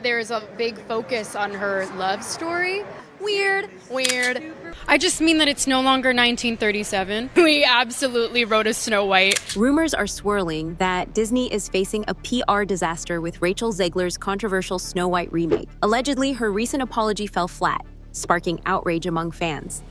There's a big focus on her love story. Weird. I just mean that it's no longer 1937. We absolutely wrote a Snow White. Rumors are swirling that Disney is facing a PR disaster with Rachel Zegler's controversial Snow White remake. Allegedly, her recent apology fell flat, sparking outrage among fans.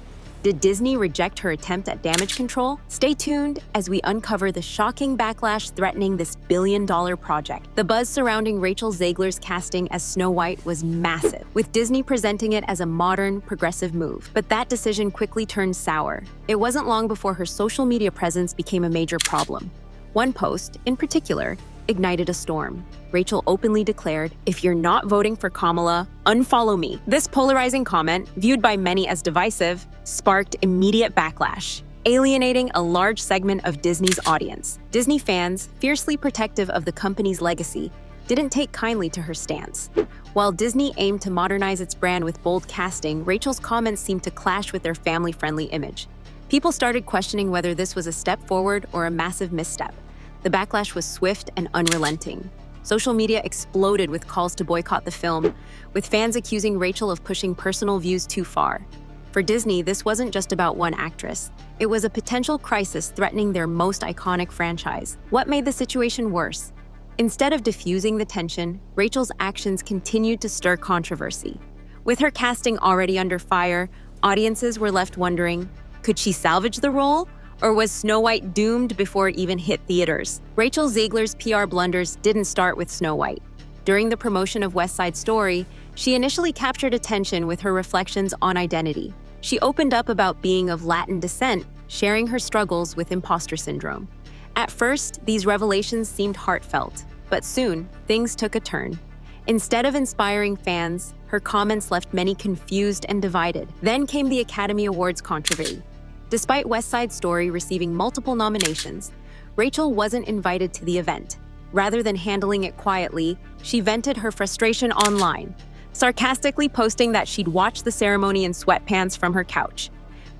Did Disney reject her attempt at damage control? Stay tuned as we uncover the shocking backlash threatening this billion-dollar project. The buzz surrounding Rachel Zegler's casting as Snow White was massive, with Disney presenting it as a modern, progressive move. But that decision quickly turned sour. It wasn't long before her social media presence became a major problem. One post, in particular, ignited a storm. Rachel openly declared, "If you're not voting for Kamala, unfollow me." This polarizing comment, viewed by many as divisive, sparked immediate backlash, alienating a large segment of Disney's audience. Disney fans, fiercely protective of the company's legacy, didn't take kindly to her stance. While Disney aimed to modernize its brand with bold casting, Rachel's comments seemed to clash with their family-friendly image. People started questioning whether this was a step forward or a massive misstep. The backlash was swift and unrelenting. Social media exploded with calls to boycott the film, with fans accusing Rachel of pushing personal views too far. For Disney, this wasn't just about one actress. It was a potential crisis threatening their most iconic franchise. What made the situation worse? Instead of diffusing the tension, Rachel's actions continued to stir controversy. With her casting already under fire, audiences were left wondering, could she salvage the role? Or was Snow White doomed before it even hit theaters? Rachel Zegler's PR blunders didn't start with Snow White. During the promotion of West Side Story, she initially captured attention with her reflections on identity. She opened up about being of Latin descent, sharing her struggles with imposter syndrome. At first, these revelations seemed heartfelt, but soon, things took a turn. Instead of inspiring fans, her comments left many confused and divided. Then came the Academy Awards controversy. Despite West Side Story receiving multiple nominations, Rachel wasn't invited to the event. Rather than handling it quietly, she vented her frustration online, sarcastically posting that she'd watched the ceremony in sweatpants from her couch.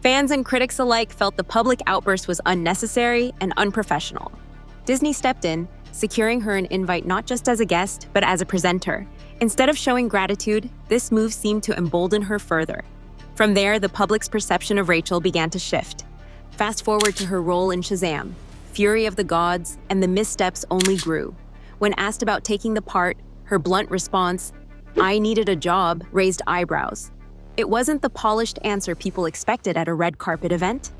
Fans and critics alike felt the public outburst was unnecessary and unprofessional. Disney stepped in, securing her an invite not just as a guest, but as a presenter. Instead of showing gratitude, this move seemed to embolden her further. From there, the public's perception of Rachel began to shift. Fast forward to her role in Shazam. Fury of the Gods and the missteps only grew. When asked about taking the part, her blunt response, "I needed a job," raised eyebrows. It wasn't the polished answer people expected at a red carpet event.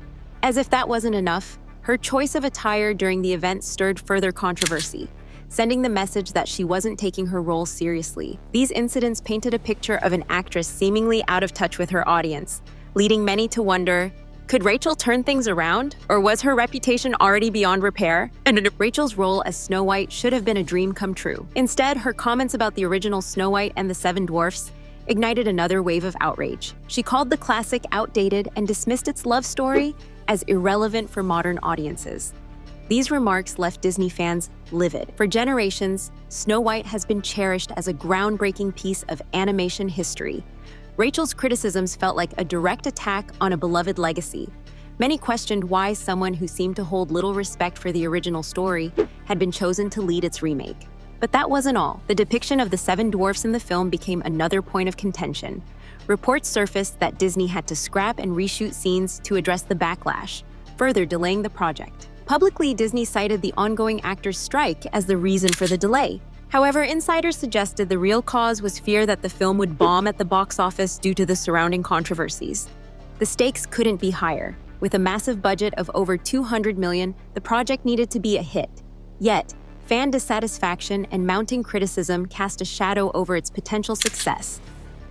As if that wasn't enough, her choice of attire during the event stirred further controversy, sending the message that she wasn't taking her role seriously. These incidents painted a picture of an actress seemingly out of touch with her audience, leading many to wonder, could Rachel turn things around, or was her reputation already beyond repair? And Rachel's role as Snow White should have been a dream come true. Instead, her comments about the original Snow White and the Seven Dwarfs ignited another wave of outrage. She called the classic outdated and dismissed its love story as irrelevant for modern audiences. These remarks left Disney fans livid. For generations, Snow White has been cherished as a groundbreaking piece of animation history. Rachel's criticisms felt like a direct attack on a beloved legacy. Many questioned why someone who seemed to hold little respect for the original story had been chosen to lead its remake. But that wasn't all. The depiction of the Seven Dwarfs in the film became another point of contention. Reports surfaced that Disney had to scrap and reshoot scenes to address the backlash, further delaying the project. Publicly, Disney cited the ongoing actors' strike as the reason for the delay. However, insiders suggested the real cause was fear that the film would bomb at the box office due to the surrounding controversies. The stakes couldn't be higher. With a massive budget of over $200 million, the project needed to be a hit. Yet, fan dissatisfaction and mounting criticism cast a shadow over its potential success.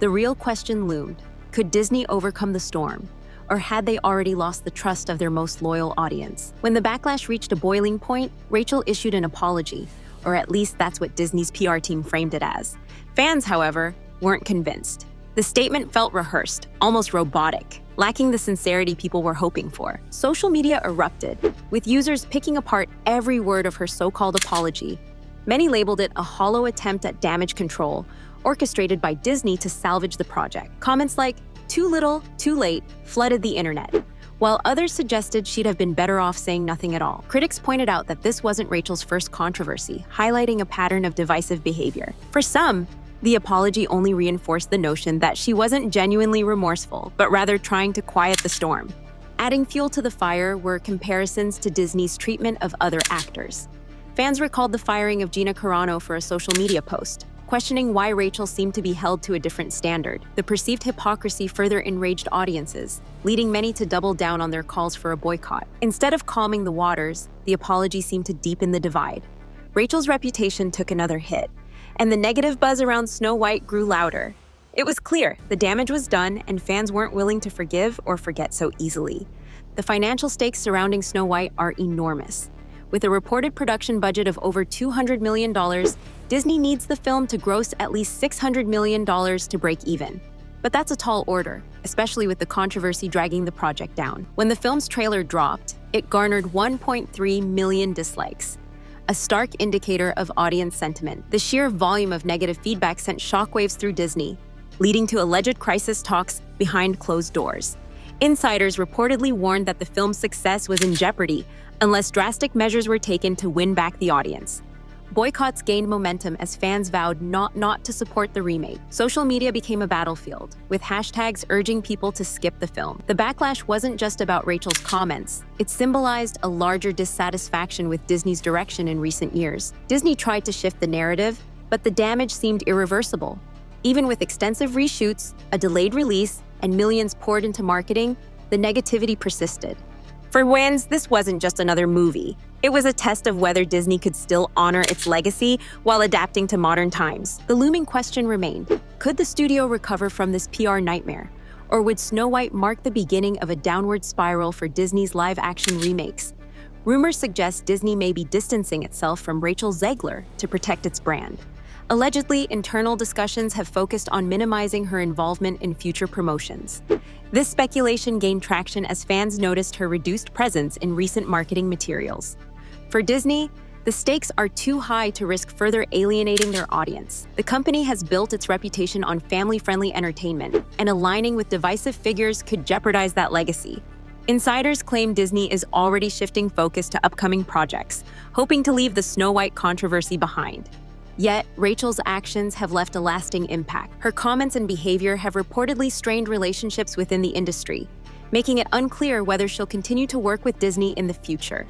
The real question loomed: could Disney overcome the storm? Or had they already lost the trust of their most loyal audience? When the backlash reached a boiling point, Rachel issued an apology, or at least that's what Disney's PR team framed it as. Fans, however, weren't convinced. The statement felt rehearsed, almost robotic, lacking the sincerity people were hoping for. Social media erupted, with users picking apart every word of her so-called apology. Many labeled it a hollow attempt at damage control, orchestrated by Disney to salvage the project. Comments like, "Too little, too late," flooded the internet, while others suggested she'd have been better off saying nothing at all. Critics pointed out that this wasn't Rachel's first controversy, highlighting a pattern of divisive behavior. For some, The apology only reinforced the notion that she wasn't genuinely remorseful, but rather trying to quiet the storm. Adding fuel to the fire were comparisons to Disney's treatment of other actors. Fans recalled the firing of Gina Carano for a social media post, questioning why Rachel seemed to be held to a different standard. The perceived hypocrisy further enraged audiences, leading many to double down on their calls for a boycott. Instead of calming the waters, the apology seemed to deepen the divide. Rachel's reputation took another hit, and the negative buzz around Snow White grew louder. It was clear the damage was done, and fans weren't willing to forgive or forget so easily. The financial stakes surrounding Snow White are enormous. With a reported production budget of over $200 million, Disney needs the film to gross at least $600 million to break even. But that's a tall order, especially with the controversy dragging the project down. When the film's trailer dropped, it garnered 1.3 million dislikes, a stark indicator of audience sentiment. The sheer volume of negative feedback sent shockwaves through Disney, leading to alleged crisis talks behind closed doors. Insiders reportedly warned that the film's success was in jeopardy unless drastic measures were taken to win back the audience. Boycotts gained momentum as fans vowed not to support the remake. Social media became a battlefield, with hashtags urging people to skip the film. The backlash wasn't just about Rachel's comments. It symbolized a larger dissatisfaction with Disney's direction in recent years. Disney tried to shift the narrative, but the damage seemed irreversible. Even with extensive reshoots, a delayed release, and millions poured into marketing, the negativity persisted. For fans, this wasn't just another movie. It was a test of whether Disney could still honor its legacy while adapting to modern times. The looming question remained: could the studio recover from this PR nightmare? Or would Snow White mark the beginning of a downward spiral for Disney's live-action remakes? Rumors suggest Disney may be distancing itself from Rachel Zegler to protect its brand. Allegedly, internal discussions have focused on minimizing her involvement in future promotions. This speculation gained traction as fans noticed her reduced presence in recent marketing materials. For Disney, the stakes are too high to risk further alienating their audience. The company has built its reputation on family-friendly entertainment, and aligning with divisive figures could jeopardize that legacy. Insiders claim Disney is already shifting focus to upcoming projects, hoping to leave the Snow White controversy behind. Yet, Rachel's actions have left a lasting impact. Her comments and behavior have reportedly strained relationships within the industry, making it unclear whether she'll continue to work with Disney in the future.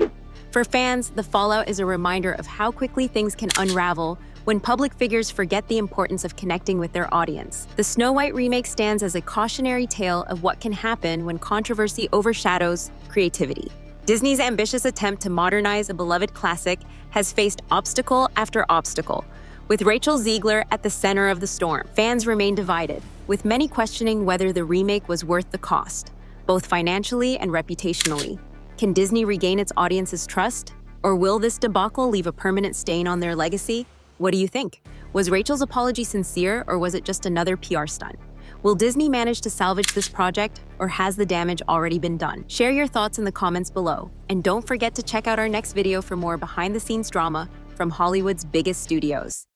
For fans, the fallout is a reminder of how quickly things can unravel when public figures forget the importance of connecting with their audience. The Snow White remake stands as a cautionary tale of what can happen when controversy overshadows creativity. Disney's ambitious attempt to modernize a beloved classic has faced obstacle after obstacle, with Rachel Zegler at the center of the storm. Fans remain divided, with many questioning whether the remake was worth the cost, both financially and reputationally. Can Disney regain its audience's trust? Or will this debacle leave a permanent stain on their legacy? What do you think? Was Rachel's apology sincere, or was it just another PR stunt? Will Disney manage to salvage this project, or has the damage already been done? Share your thoughts in the comments below, and don't forget to check out our next video for more behind-the-scenes drama from Hollywood's biggest studios.